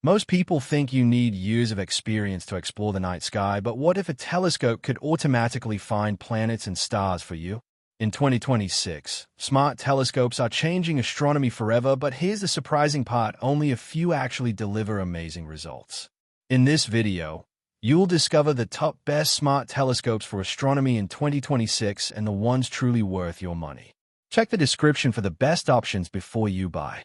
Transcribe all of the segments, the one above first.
Most people think you need years of experience to explore the night sky, but what if a telescope could automatically find planets and stars for you? In 2026, smart telescopes are changing astronomy forever, but here's the surprising part: only a few actually deliver amazing results. In this video, you'll discover the top best smart telescopes for astronomy in 2026 and the ones truly worth your money. Check the description for the best options before you buy.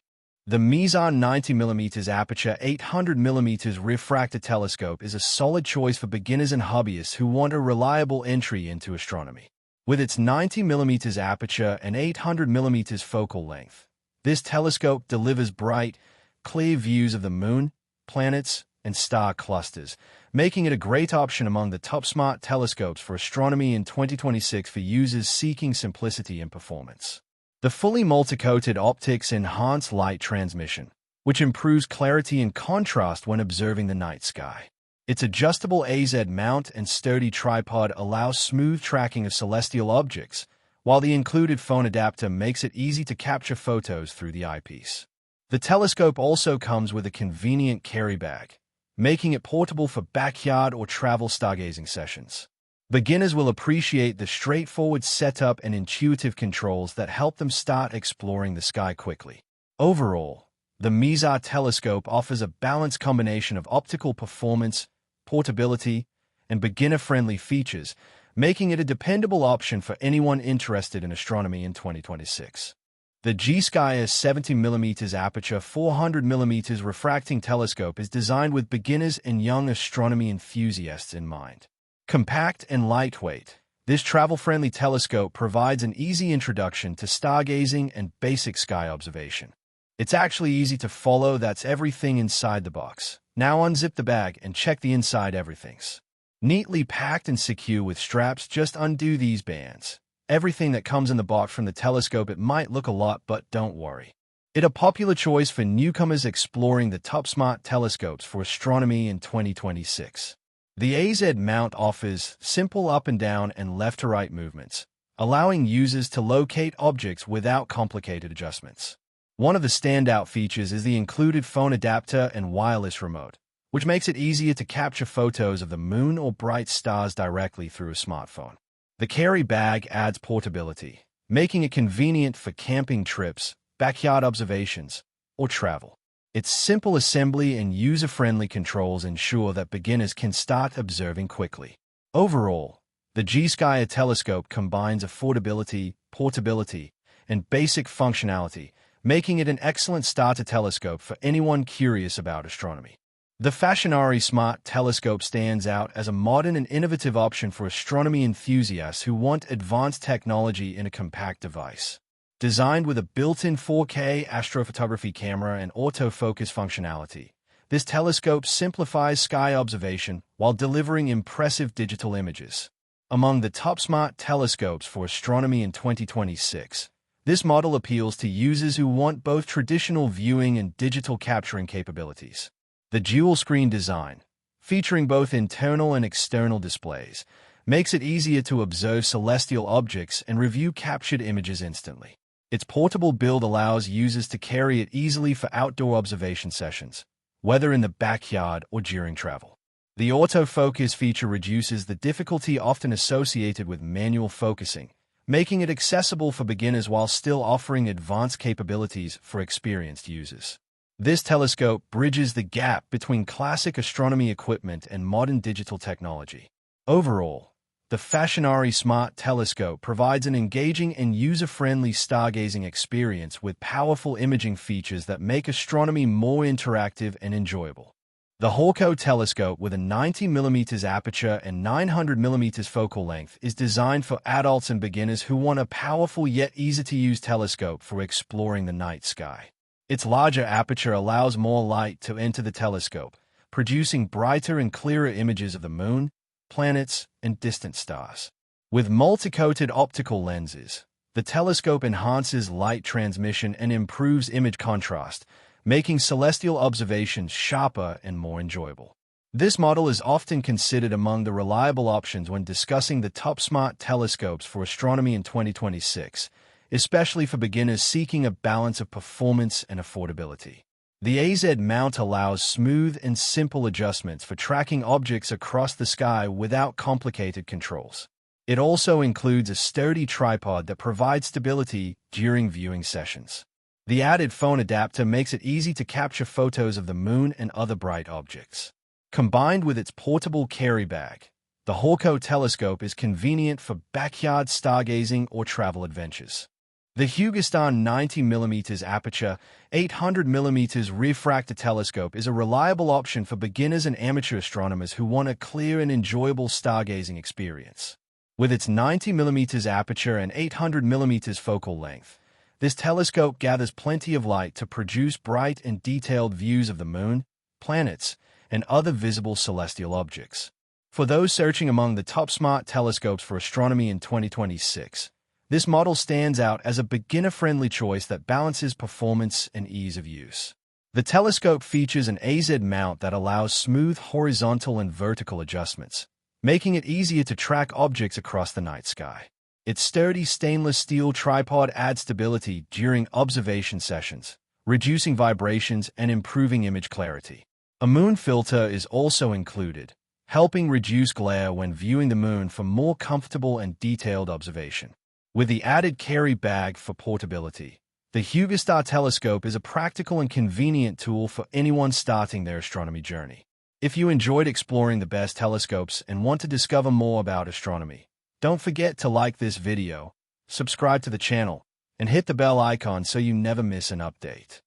The MEEZAA 90mm Aperture 800mm Refractor telescope is a solid choice for beginners and hobbyists who want a reliable entry into astronomy. With its 90mm aperture and 800mm focal length, this telescope delivers bright, clear views of the moon, planets, and star clusters, making it a great option among the top smart telescopes for astronomy in 2026 for users seeking simplicity and performance. The fully multi-coated optics enhance light transmission, which improves clarity and contrast when observing the night sky. Its adjustable AZ mount and sturdy tripod allow smooth tracking of celestial objects, while the included phone adapter makes it easy to capture photos through the eyepiece. The telescope also comes with a convenient carry bag, making it portable for backyard or travel stargazing sessions. Beginners will appreciate the straightforward setup and intuitive controls that help them start exploring the sky quickly. Overall, the MEEZAA telescope offers a balanced combination of optical performance, portability, and beginner-friendly features, making it a dependable option for anyone interested in astronomy in 2026. The Gskyer 70mm Aperture 400mm refracting telescope is designed with beginners and young astronomy enthusiasts in mind. Compact and lightweight, this travel-friendly telescope provides an easy introduction to stargazing and basic sky observation. It's actually easy to follow. That's everything inside the box. Now unzip the bag and check the inside. Everything's neatly packed and secure with straps. Just undo these bands. Everything that comes in the box from the telescope. It might look a lot, but don't worry. It's a popular choice for newcomers exploring the top smart telescopes for astronomy in 2026. The AZ mount offers simple up and down and left to right movements, allowing users to locate objects without complicated adjustments. One of the standout features is the included phone adapter and wireless remote, which makes it easier to capture photos of the moon or bright stars directly through a smartphone. The carry bag adds portability, making it convenient for camping trips, backyard observations, or travel. Its simple assembly and user-friendly controls ensure that beginners can start observing quickly. Overall, the Gskyer telescope combines affordability, portability, and basic functionality, making it an excellent starter telescope for anyone curious about astronomy. The FASHIONARI Smart Telescope stands out as a modern and innovative option for astronomy enthusiasts who want advanced technology in a compact device. Designed with a built-in 4K astrophotography camera and autofocus functionality, this telescope simplifies sky observation while delivering impressive digital images. Among the top smart telescopes for astronomy in 2026, this model appeals to users who want both traditional viewing and digital capturing capabilities. The dual-screen design, featuring both internal and external displays, makes it easier to observe celestial objects and review captured images instantly. Its portable build allows users to carry it easily for outdoor observation sessions, whether in the backyard or during travel. The autofocus feature reduces the difficulty often associated with manual focusing, making it accessible for beginners while still offering advanced capabilities for experienced users. This telescope bridges the gap between classic astronomy equipment and modern digital technology. Overall, the FASHIONARI Smart Telescope provides an engaging and user-friendly stargazing experience with powerful imaging features that make astronomy more interactive and enjoyable. The Hawkko telescope, with a 90mm aperture and 900mm focal length, is designed for adults and beginners who want a powerful yet easy-to-use telescope for exploring the night sky. Its larger aperture allows more light to enter the telescope, producing brighter and clearer images of the moon, planets, and distant stars. With multi-coated optical lenses, the telescope enhances light transmission and improves image contrast, making celestial observations sharper and more enjoyable. This model is often considered among the reliable options when discussing the top smart telescopes for astronomy in 2026, especially for beginners seeking a balance of performance and affordability. The AZ mount allows smooth and simple adjustments for tracking objects across the sky without complicated controls. It also includes a sturdy tripod that provides stability during viewing sessions. The added phone adapter makes it easy to capture photos of the moon and other bright objects. Combined with its portable carry bag, the Hawkko telescope is convenient for backyard stargazing or travel adventures. The HUGERSTAR 90mm Aperture 800mm Refractor telescope is a reliable option for beginners and amateur astronomers who want a clear and enjoyable stargazing experience. With its 90mm aperture and 800mm focal length, this telescope gathers plenty of light to produce bright and detailed views of the moon, planets, and other visible celestial objects. For those searching among the top smart telescopes for astronomy in 2026, this model stands out as a beginner-friendly choice that balances performance and ease of use. The telescope features an AZ mount that allows smooth horizontal and vertical adjustments, making it easier to track objects across the night sky. Its sturdy stainless steel tripod adds stability during observation sessions, reducing vibrations and improving image clarity. A moon filter is also included, helping reduce glare when viewing the moon for more comfortable and detailed observation. With the added carry bag for portability, the HUGERSTAR telescope is a practical and convenient tool for anyone starting their astronomy journey. If you enjoyed exploring the best telescopes and want to discover more about astronomy, don't forget to like this video, subscribe to the channel, and hit the bell icon so you never miss an update.